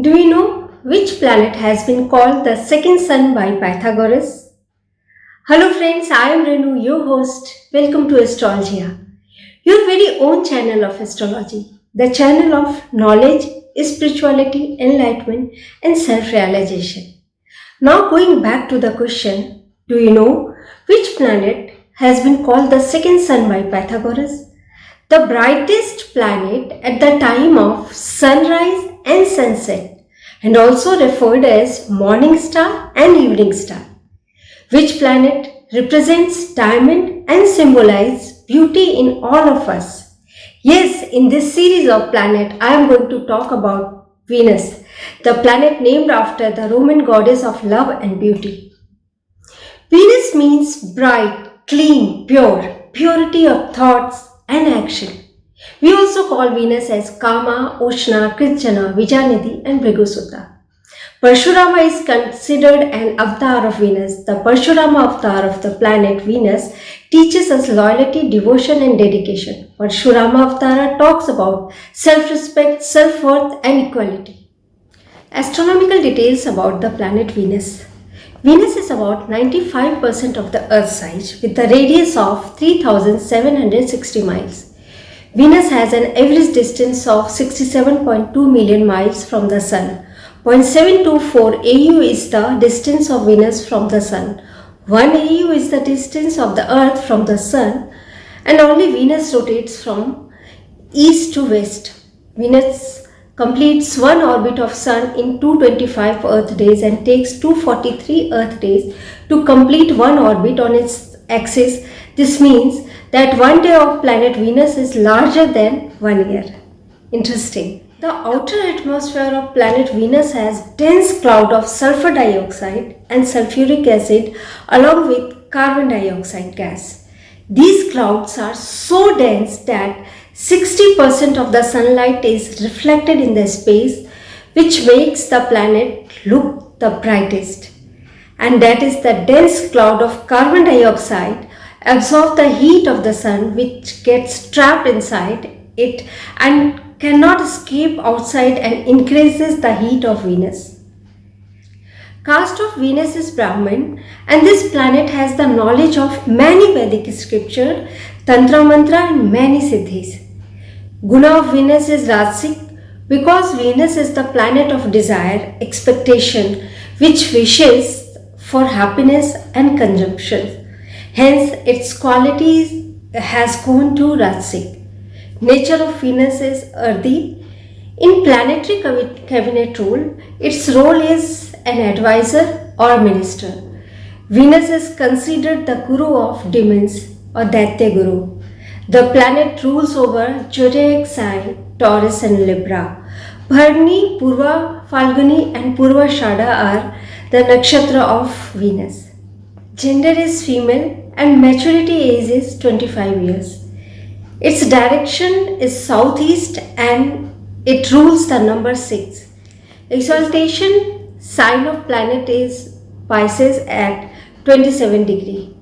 Do you know which planet has been called the second sun by Pythagoras? Hello friends, I am Renu, your host. Welcome to Astrologia, your very own channel of astrology, the channel of knowledge, spirituality, enlightenment, and self-realization. Now going back to the question, do you know which planet has been called the second sun by Pythagoras? The brightest planet at the time of sunrise and sunset, and also referred as morning star and evening star. Which planet represents diamond and symbolizes beauty in all of us? Yes, in this series of planet, I am going to talk about Venus, the planet named after the Roman goddess of love and beauty. Venus means bright, clean, pure, purity of thoughts and action. We also call Venus as Kama, Ushna, Krishna, Vijanidhi and Bhrigusuta. Parshurama is considered an avatar of Venus. The Parshurama avatar of the planet Venus teaches us loyalty, devotion and dedication. Parshurama avatar talks about self-respect, self-worth and equality. Astronomical details about the planet Venus. Venus is about 95% of the Earth's size with a radius of 3,760 miles. Venus has an average distance of 67.2 million miles from the Sun. 0.724 AU is the distance of Venus from the Sun. 1 AU is the distance of the Earth from the Sun, and only Venus rotates from east to west. Venus completes one orbit of Sun in 225 Earth days and takes 243 Earth days to complete one orbit on its axis. This means that one day of planet Venus is larger than 1 year. Interesting. The outer atmosphere of planet Venus has dense cloud of sulfur dioxide and sulfuric acid along with carbon dioxide gas. These clouds are so dense that 60% of the sunlight is reflected in the space, which makes the planet look the brightest. And that is the dense cloud of carbon dioxide absorb the heat of the sun, which gets trapped inside it and cannot escape outside and increases the heat of Venus. Caste of Venus is Brahmin, and this planet has the knowledge of many Vedic scripture, Tantra Mantra and many Siddhis. Guna of Venus is Rajasic because Venus is the planet of desire, expectation, which wishes for happiness and consumption. Hence, its qualities has gone to Rajasic. Nature of Venus is earthy. In planetary cabinet rule, its role is an advisor or minister. Venus is considered the guru of demons or Daitya Guru. The planet rules over zodiac sign Taurus and Libra. Bharani, Purva, Falguni and Purva Shada are the nakshatra of Venus. Gender is female and maturity age is 25 years. Its direction is southeast and it rules the number 6. Exaltation sign of planet is Pisces at 27 degree.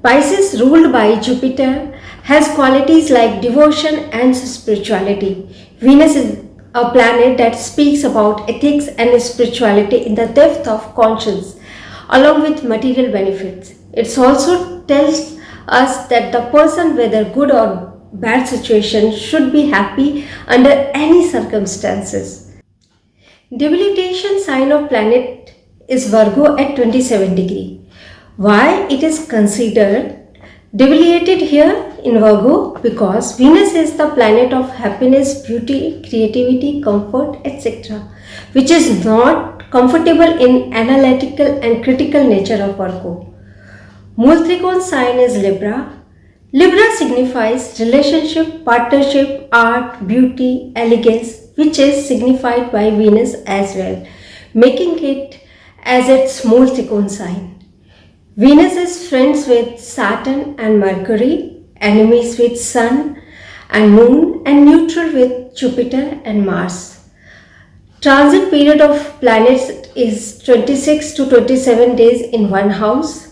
Pisces ruled by Jupiter has qualities like devotion and spirituality. Venus is a planet that speaks about ethics and spirituality in the depth of conscience along with material benefits. It also tells us that the person, whether good or bad situation, should be happy under any circumstances. Debilitation sign of planet is Virgo at 27 degree. Why it is considered debilitated here in Virgo? Because Venus is the planet of happiness, beauty, creativity, comfort, etc., which is not comfortable in analytical and critical nature of Virgo. Mool Trikon sign is Libra. Libra signifies relationship, partnership, art, beauty, elegance, which is signified by Venus as well, making it as its Mool Trikon sign. Venus is friends with Saturn and Mercury, enemies with Sun and Moon, and neutral with Jupiter and Mars. Transit period of planets is 26 to 27 days in one house.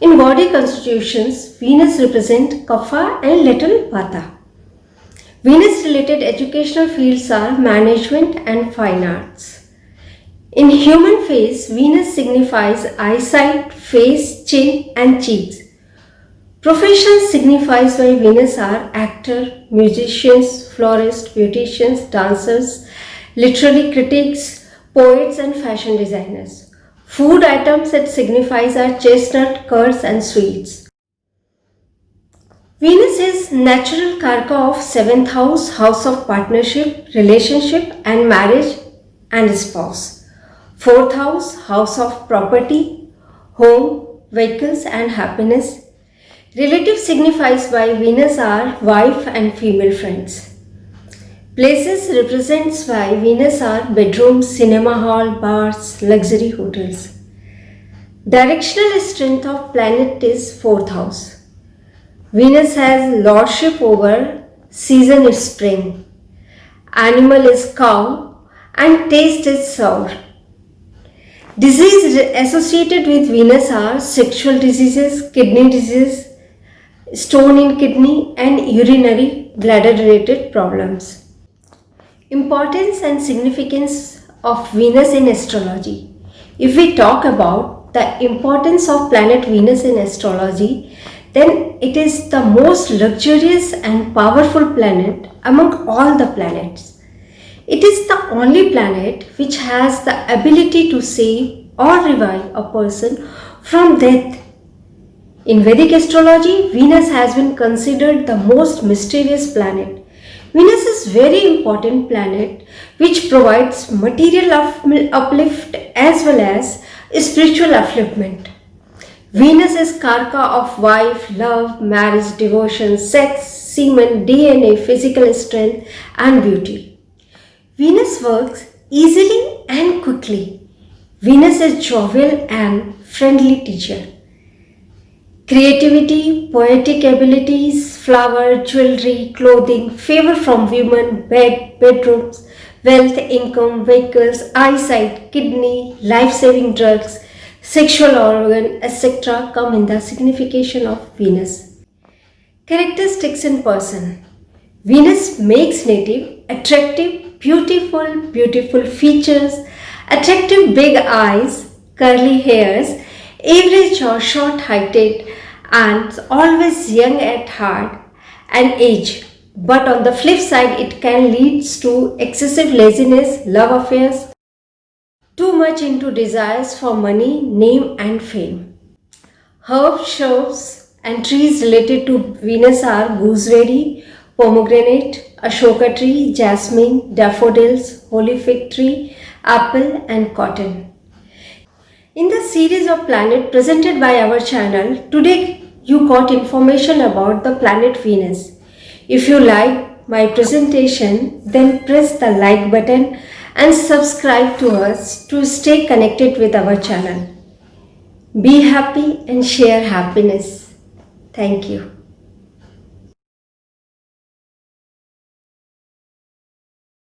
In body constitutions, Venus represents Kapha and little Vata. Venus related educational fields are management and fine arts. In human face, Venus signifies eyesight, face, chin and cheeks. Professions signified by Venus are actor, musicians, florists, beauticians, dancers, literary critics, poets and fashion designers. Food items it signifies are chestnut, curds and sweets. Venus is natural karka of 7th house, house of partnership, relationship and marriage and spouse. 4th house, house of property, home, vehicles and happiness. Relative signifies by Venus are wife and female friends. Places represents by Venus are bedrooms, cinema hall, bars, luxury hotels. Directional strength of planet is 4th house. Venus has lordship over season is spring. Animal is cow and taste is sour. Disease associated with Venus are sexual diseases, kidney disease, stone in kidney and urinary bladder related problems. Importance and significance of Venus in astrology. If we talk about the importance of planet Venus in astrology, then it is the most luxurious and powerful planet among all the planets. It is the only planet which has the ability to save or revive a person from death. In Vedic astrology, Venus has been considered the most mysterious planet. Venus is very important planet which provides material uplift as well as spiritual upliftment. Venus is karka of wife, love, marriage, devotion, sex, semen, DNA, physical strength and beauty. Venus works easily and quickly. Venus is jovial and friendly teacher. Creativity, poetic abilities, flower, jewelry, clothing, favor from women, bedrooms, wealth, income, vehicles, eyesight, kidney, life-saving drugs, sexual organ, etc. come in the signification of Venus. Characteristics in person. Venus makes native attractive, beautiful features, attractive big eyes, curly hairs, average or short-heighted and always young at heart and age. But on the flip side, it can lead to excessive laziness, love affairs, too much into desires for money, name and fame. Herbs, shrubs and trees related to Venus are gooseberry, pomegranate, ashoka tree, jasmine, daffodils, holy fig tree, apple and cotton. In the series of planets presented by our channel, today you got information about the planet Venus. If you like my presentation, then press the like button and subscribe to us to stay connected with our channel. Be happy and share happiness. Thank you.